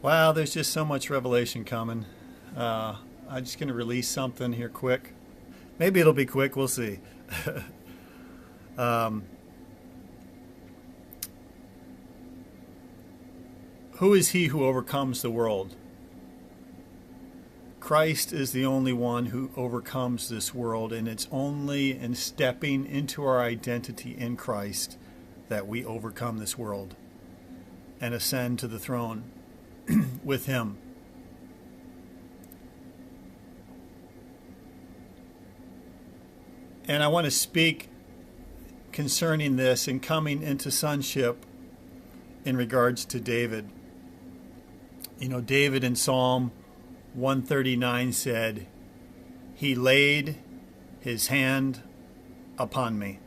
Wow, there's just so much revelation coming. I'm just going to release something here quick. Maybe it'll be quick. We'll see. um, who is he who overcomes the world? Christ is the only one who overcomes this world, and it's only in stepping into our identity in Christ that we overcome this world and ascend to the throne with him. And I want to speak concerning this and coming into sonship in regards to David. You know, David in Psalm 139 said, "He laid his hand upon me."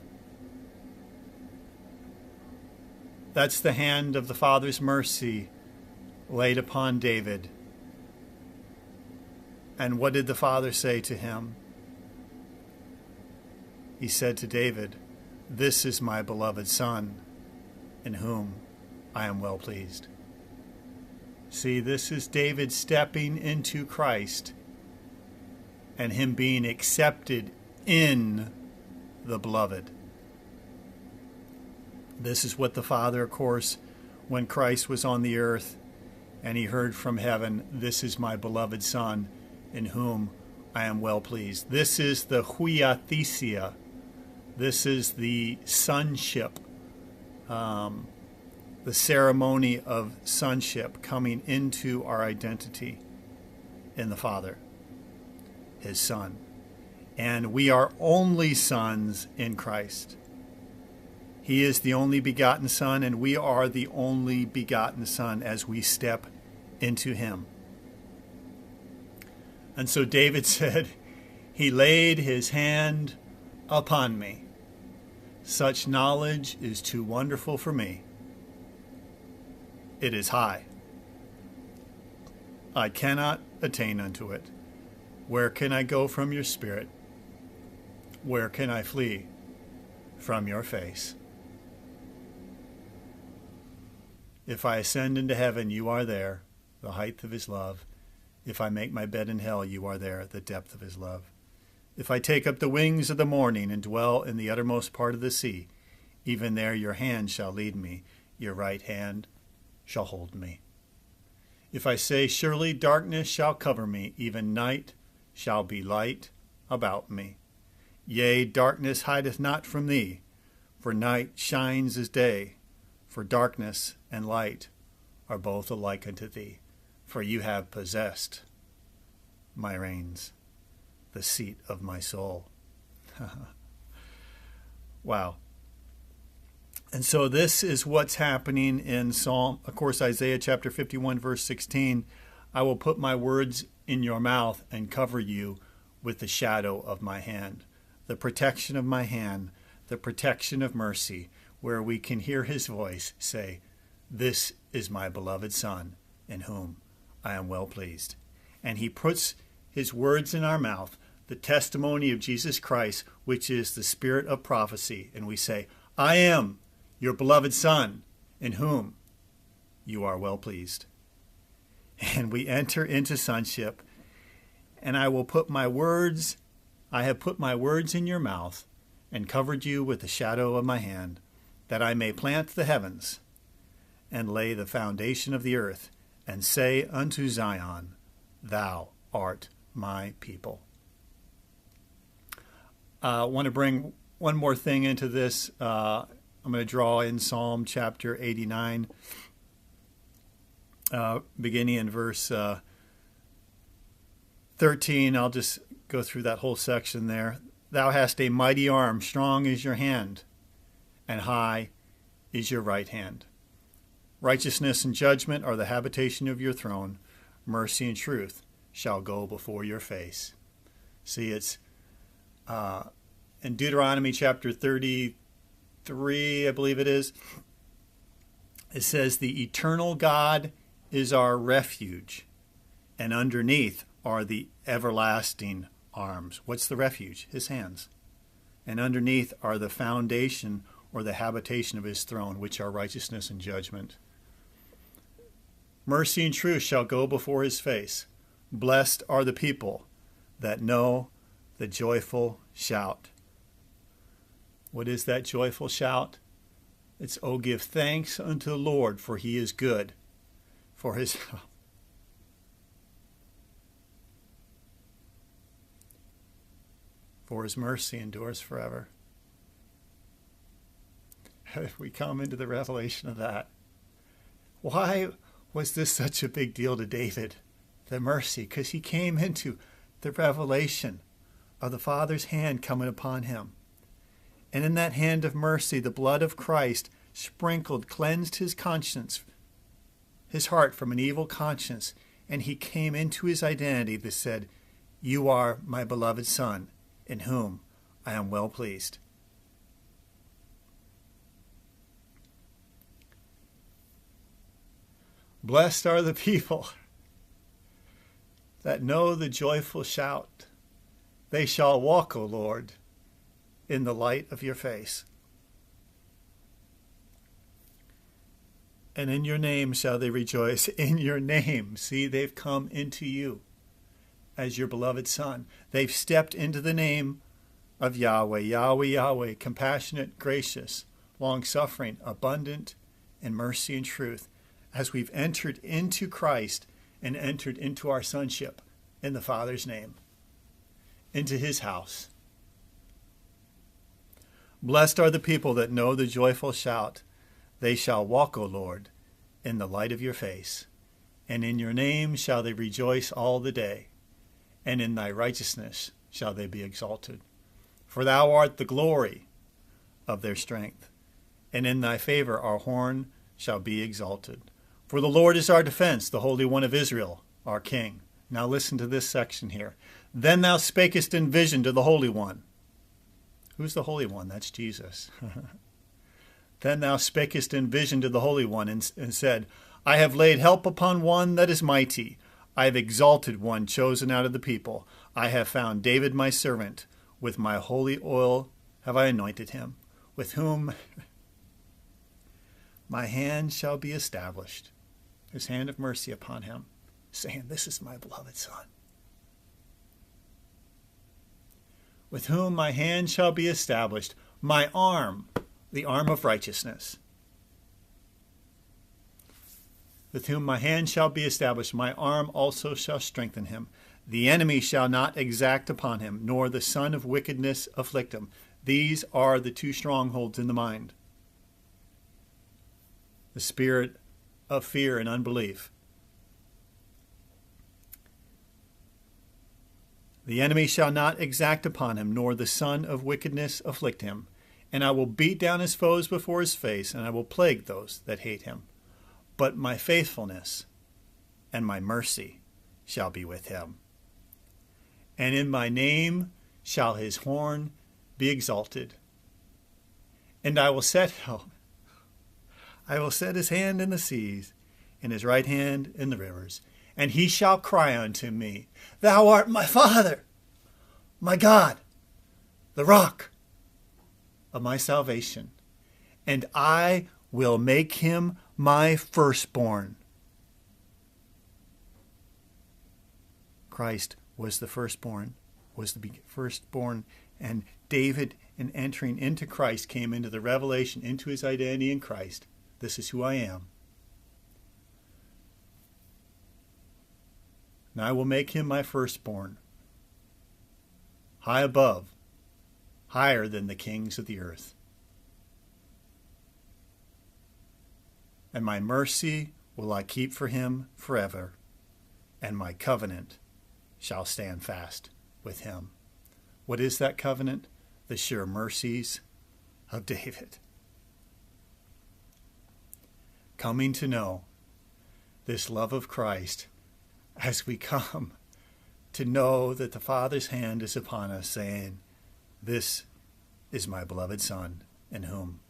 That's the hand of the Father's mercy laid upon David. And what did the Father say to him? He said to David, "This is my beloved Son, in whom I am well pleased." See, this is David stepping into Christ and him being accepted in the beloved. This is what the Father, of course, when Christ was on the earth and he heard from heaven, "This is my beloved Son, in whom I am well pleased." This is the huiothesia. This is the sonship, the ceremony of sonship coming into our identity in the Father, his Son. And we are only sons in Christ. He is the only begotten Son, and we are the only begotten Son as we step into him. And so David said, "He laid his hand upon me. Such knowledge is too wonderful for me. It is high. I cannot attain unto it. Where can I go from your spirit? Where can I flee from your face? If I ascend into heaven, you are there, the height of his love. If I make my bed in hell, you are there, the depth of his love. If I take up the wings of the morning and dwell in the uttermost part of the sea, even there your hand shall lead me, your right hand shall hold me. If I say, surely darkness shall cover me, even night shall be light about me. Yea, darkness hideth not from thee, for night shines as day, for darkness and light are both alike unto thee, for you have possessed my reins, the seat of my soul. Wow. And so this is what's happening in Psalm, of course, Isaiah chapter 51, verse 16. I will put my words in your mouth and cover you with the shadow of my hand. The protection of my hand, the protection of mercy, where we can hear his voice say, "This is my beloved Son, in whom I am well pleased." And he puts his words in our mouth, the testimony of Jesus Christ, which is the spirit of prophecy. And we say, "I am your beloved Son, in whom you are well pleased." And we enter into sonship. And I have put my words in your mouth and covered you with the shadow of my hand, that I may plant the heavens and lay the foundation of the earth, and say unto Zion, thou art my people. I want to bring one more thing into this. I'm going to draw in Psalm chapter 89, beginning in verse 13. I'll just go through that whole section there. Thou hast a mighty arm, strong is your hand, and high is your right hand. Righteousness and judgment are the habitation of your throne. Mercy and truth shall go before your face. See, it's in Deuteronomy chapter 33, I believe it is. It says, the eternal God is our refuge, and underneath are the everlasting arms. What's the refuge? His hands. And underneath are the foundation or the habitation of his throne, which are righteousness and judgment. Mercy and truth shall go before his face. Blessed are the people that know the joyful shout. What is that joyful shout? It's, "Oh, give thanks unto the Lord, for he is good, for his mercy endures forever." If we come into the revelation of that, why was this such a big deal to David? The mercy, because he came into the revelation of the Father's hand coming upon him. And in that hand of mercy, the blood of Christ sprinkled, cleansed his conscience, his heart from an evil conscience, and he came into his identity that said, "You are my beloved Son, in whom I am well pleased." Blessed are the people that know the joyful shout. They shall walk, O Lord, in the light of your face. And in your name shall they rejoice. In your name. See, they've come into you as your beloved Son. They've stepped into the name of Yahweh. Yahweh, Yahweh, compassionate, gracious, long-suffering, abundant in mercy and truth. As we've entered into Christ and entered into our sonship in the Father's name, into his house. Blessed are the people that know the joyful shout. They shall walk, O Lord, in the light of your face. And in your name shall they rejoice all the day. And in thy righteousness shall they be exalted. For thou art the glory of their strength. And in thy favor our horn shall be exalted. For the Lord is our defense, the Holy One of Israel, our King. Now listen to this section here. Then thou spakest in vision to the Holy One. Who's the Holy One? That's Jesus. Then thou spakest in vision to the Holy One and said, I have laid help upon one that is mighty. I have exalted one chosen out of the people. I have found David my servant. With my holy oil have I anointed him, with whom my hand shall be established. His hand of mercy upon him, saying, This is my beloved Son, with whom my hand shall be established, my arm, the arm of righteousness, with whom my hand shall be established, my arm also shall strengthen him. The enemy shall not exact upon him, nor the son of wickedness afflict him. These are the two strongholds in the mind: the spirit of fear and unbelief. The enemy shall not exact upon him, nor the son of wickedness afflict him. And I will beat down his foes before his face, and I will plague those that hate him. But my faithfulness and my mercy shall be with him. And in my name shall his horn be exalted. And I will set his hand in the seas, and his right hand in the rivers. And he shall cry unto me, Thou art my Father, my God, the rock of my salvation. And I will make him my firstborn. Christ was the firstborn, and David, in entering into Christ, came into the revelation, into his identity in Christ. This is who I am. And I will make him my firstborn, high above, higher than the kings of the earth. And my mercy will I keep for him forever, and my covenant shall stand fast with him. What is that covenant? The sure mercies of David. Coming to know this love of Christ as we come to know that the Father's hand is upon us, saying, This is my beloved Son, in whom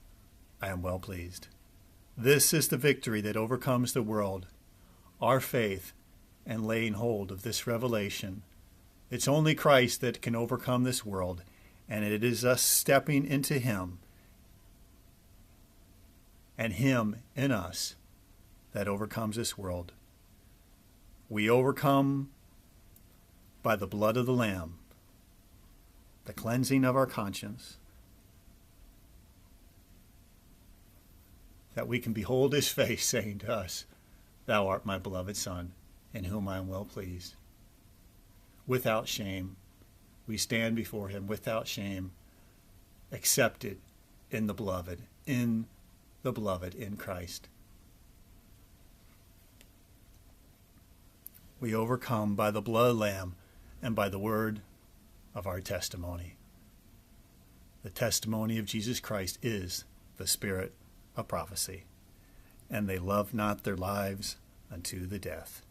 I am well pleased. This is the victory that overcomes the world, our faith and laying hold of this revelation. It's only Christ that can overcome this world, and it is us stepping into him and him in us that overcomes this world. We overcome by the blood of the Lamb, the cleansing of our conscience, that we can behold his face saying to us, "Thou art my beloved Son, in whom I am well pleased." Without shame, we stand before him without shame, accepted in the beloved, in Christ. We overcome by the blood of the Lamb and by the word of our testimony. The testimony of Jesus Christ is the spirit of prophecy, and they love not their lives unto the death.